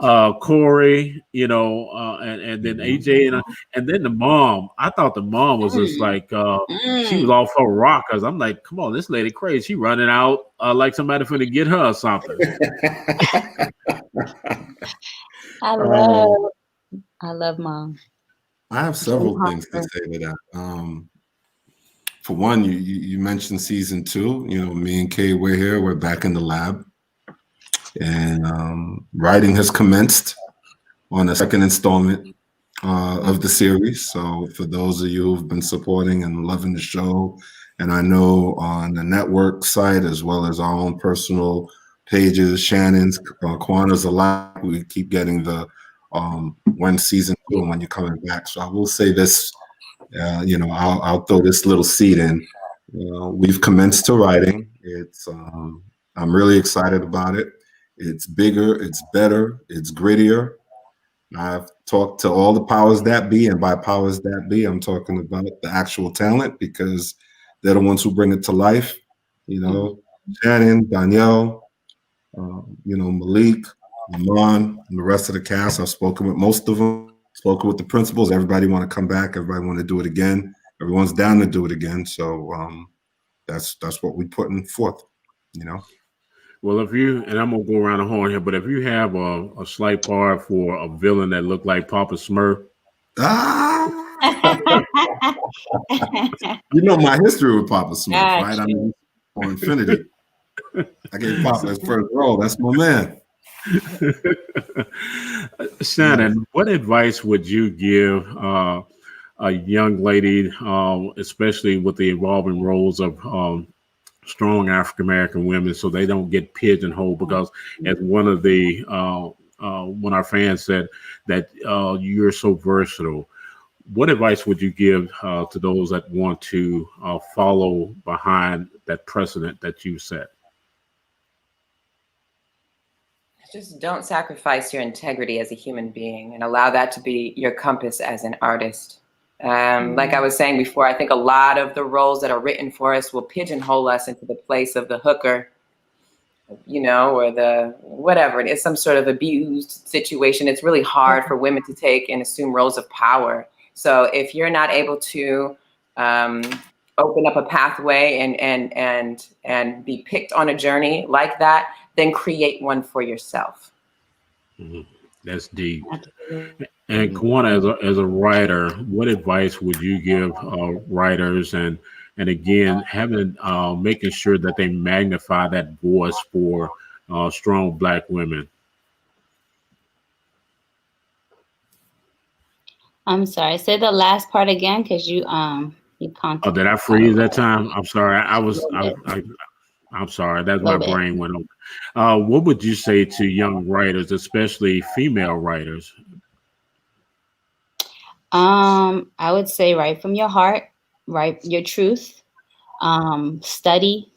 Corey, and then AJ, and then the mom. I thought the mom was just like she was all for rockers. I'm like, come on, this lady crazy. She running out like somebody finna get her or something. I love mom. I have several things to say to that. For one, you mentioned season 2. Me and Kay, we're here. We're back in the lab. And writing has commenced on the second installment of the series. So for those of you who've been supporting and loving the show, and I know on the network site as well as our own personal pages, Shannon's, Kwana's alike, we keep getting the when season 2 and when you're coming back. So I will say this, I'll throw this little seed in. We've commenced to writing. It's I'm really excited about it. It's bigger, it's better, it's grittier. I've talked to all the powers that be, and by powers that be, I'm talking about the actual talent because they're the ones who bring it to life. Shannon, Danielle, Malik, Amon, and the rest of the cast. I've spoken with most of them, spoken with the principals. Everybody want to come back. Everybody want to do it again. Everyone's down to do it again. So that's what we're putting forth, Well, and I'm gonna go around the horn here, but if you have a slight part for a villain that looked like Papa Smurf, my history with Papa Smurf, right? I mean, Amour Infinity. I gave Papa his first role. That's my man. Shannon, what advice would you give a young lady, especially with the evolving roles of strong African American women, so they don't get pigeonholed? Because as one of the when our fans said that you're so versatile, what advice would you give to those that want to follow behind that precedent that you set? Just don't sacrifice your integrity as a human being and allow that to be your compass as an artist. Like I was saying before, I think a lot of the roles that are written for us will pigeonhole us into the place of the hooker, or the whatever. It is some sort of abused situation. It's really hard for women to take and assume roles of power. So if you're not able to open up a pathway and be picked on a journey like that, then create one for yourself. That's deep. And Kawana, as a writer, what advice would you give writers and again, making sure that they magnify that voice for strong Black women? I'm sorry. Say the last part again, because you Oh, did I freeze that time? I'm sorry. I'm sorry. That's my brain went over. What would you say to young writers, especially female writers? I would say write from your heart, write your truth. Study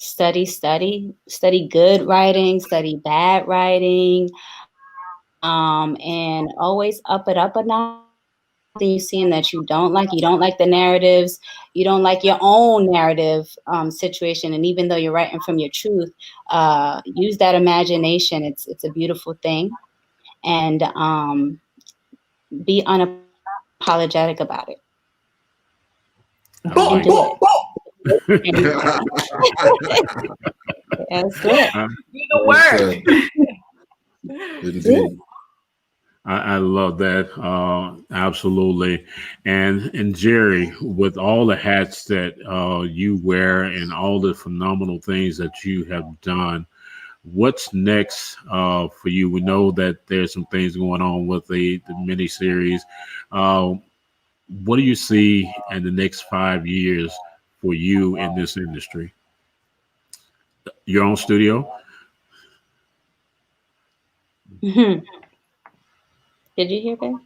good writing, study bad writing. and always up it up a notch. You seeing that you don't like the narratives, you don't like your own narrative situation, and even though you're writing from your truth, use that imagination. It's a beautiful thing, and be unapologetic about it. I Do like it. That's good. Do the work. Indeed. I love that. Absolutely. And Jerry, with all the hats that you wear and all the phenomenal things that you have done, what's next for you? We know that there's some things going on with the miniseries. What do you see in the next 5 years for you in this industry? Your own studio? Did you hear that?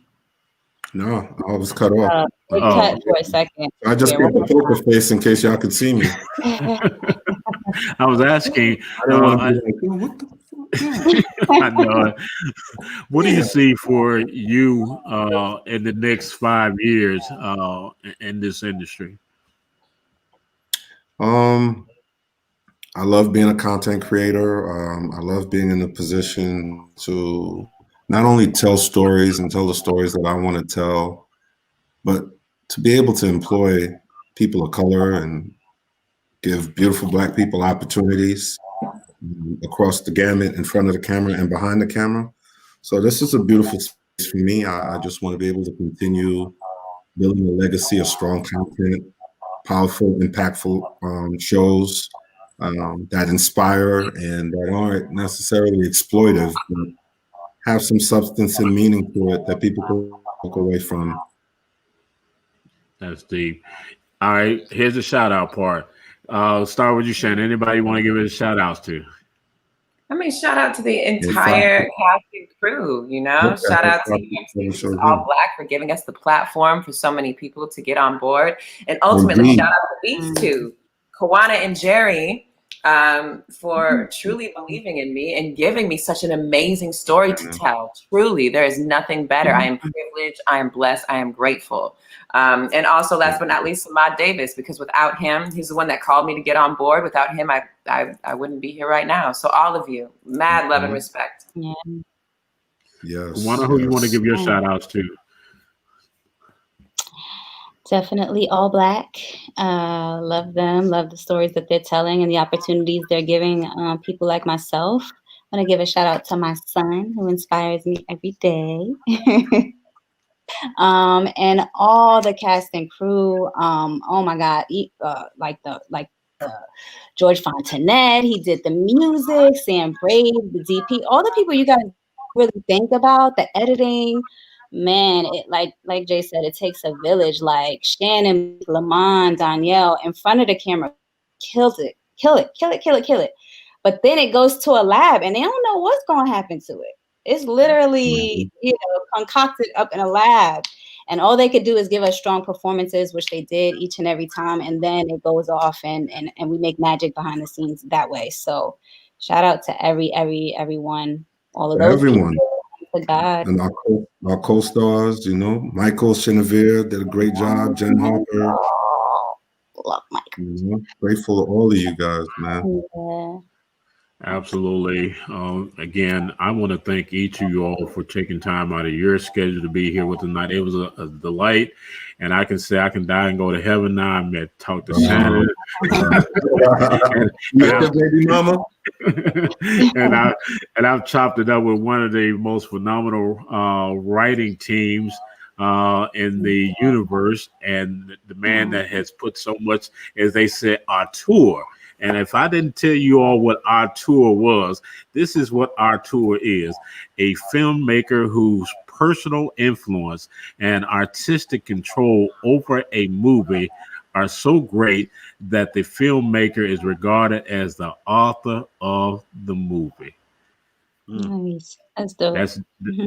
No, I was cut off. It cut for a second. I just got the poker face in case y'all could see me. I was asking. I didn't want to be like, what the fuck? I know it. What do you see for you in the next 5 years in this industry? I love being a content creator. I love being in a position to not only tell stories and tell the stories that I want to tell, but to be able to employ people of color and give beautiful Black people opportunities across the gamut, in front of the camera and behind the camera. So this is a beautiful space for me. I just want to be able to continue building a legacy of strong content, powerful, impactful shows that inspire and that aren't necessarily exploitive, but have some substance and meaning to it that people can walk away from. That's deep. All right, here's the shout out part. Start with you, Shannon. Anybody want to give it a shout outs to? I mean, shout out to the entire cast and crew, you know? Shout out to you, All Black, for giving us the platform for so many people to get on board. And ultimately, shout out to these two, Kawana and Jerry, for truly believing in me and giving me such an amazing story to tell. Truly, there is nothing better. I am privileged, I am blessed, I am grateful. And also, last but not least, LaMothe Davis, because without him, he's the one that called me to get on board. Without him, I wouldn't be here right now. So all of you, mad love and respect. Yeah. Yes. Who you want to give your shout outs to? Definitely All Black. Love them. Love the stories that they're telling and the opportunities they're giving people like myself. I want to give a shout out to my son, who inspires me every day. And all the cast and crew. Oh my God, like the George Fontanet. He did the music. Sam Brave, the DP. All the people you guys really think about. The editing. Man, it like Jay said, it takes a village. Like Shannon, Lamont, Danielle in front of the camera, kill it. But then it goes to a lab, and they don't know what's going to happen to it. It's literally, concocted up in a lab, and all they could do is give us strong performances, which they did each and every time, and then it goes off, and we make magic behind the scenes that way. So, shout out to everyone, all of those everyone. People. To God. And our co-stars, Michael Chenevere did a great job. Jen Harper. Love Mike. Grateful to all of you guys, man. Yeah. Absolutely. Again, I want to thank each of you all for taking time out of your schedule to be here with us tonight. It was a delight, and I can say I can die and go to heaven now. I met talk to Shannon, baby mama, and I've chopped it up with one of the most phenomenal writing teams in the universe, and the man that has put so much, as they said, auteur. And if I didn't tell you all what auteur was, this is what auteur is: a filmmaker whose personal influence and artistic control over a movie are so great that the filmmaker is regarded as the author of the movie. Nice. That's dope.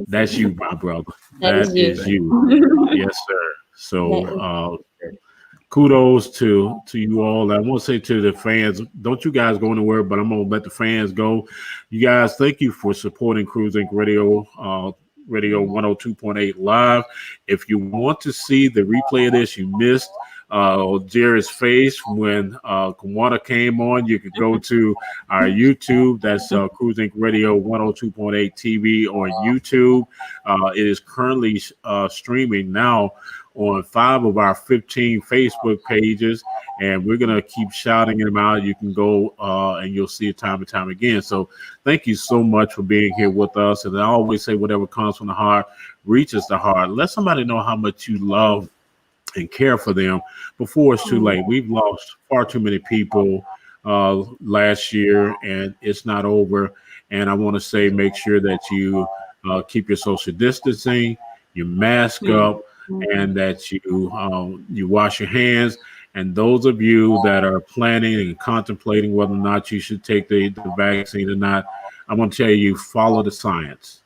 That's you, my brother. That is you. Yes, sir. So, kudos to you all. I want to say to the fans, don't you guys go anywhere, but I'm gonna let the fans go. You guys, thank you for supporting Cruise Inc. Radio 102.8 live. If you want to see the replay of this, you missed Jared's face when Kawana came on, you could go to our YouTube. That's Cruise Inc. Radio 102.8 TV on YouTube. It is currently streaming now on 5 of our 15 Facebook pages, and we're going to keep shouting them out. You can go and you'll see it time and time again. So thank you so much for being here with us. And I always say whatever comes from the heart reaches the heart. Let somebody know how much you love and care for them before it's too late. We've lost far too many people last year, and it's not over. And I want to say, make sure that you keep your social distancing, you mask up, and that you wash your hands. And those of you that are planning and contemplating whether or not you should take the vaccine or not, I'm going to tell you, follow the science.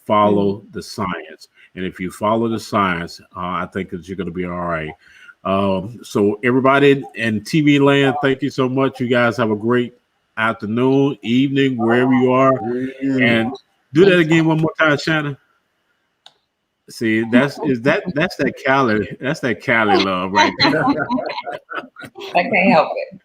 Follow the science. And if you follow the science, I think that you're going to be all right. So everybody in TV land, thank you so much. You guys have a great afternoon, evening, wherever you are. And do that again one more time, Shannon. See, that's that Cali love right there. I can't help it.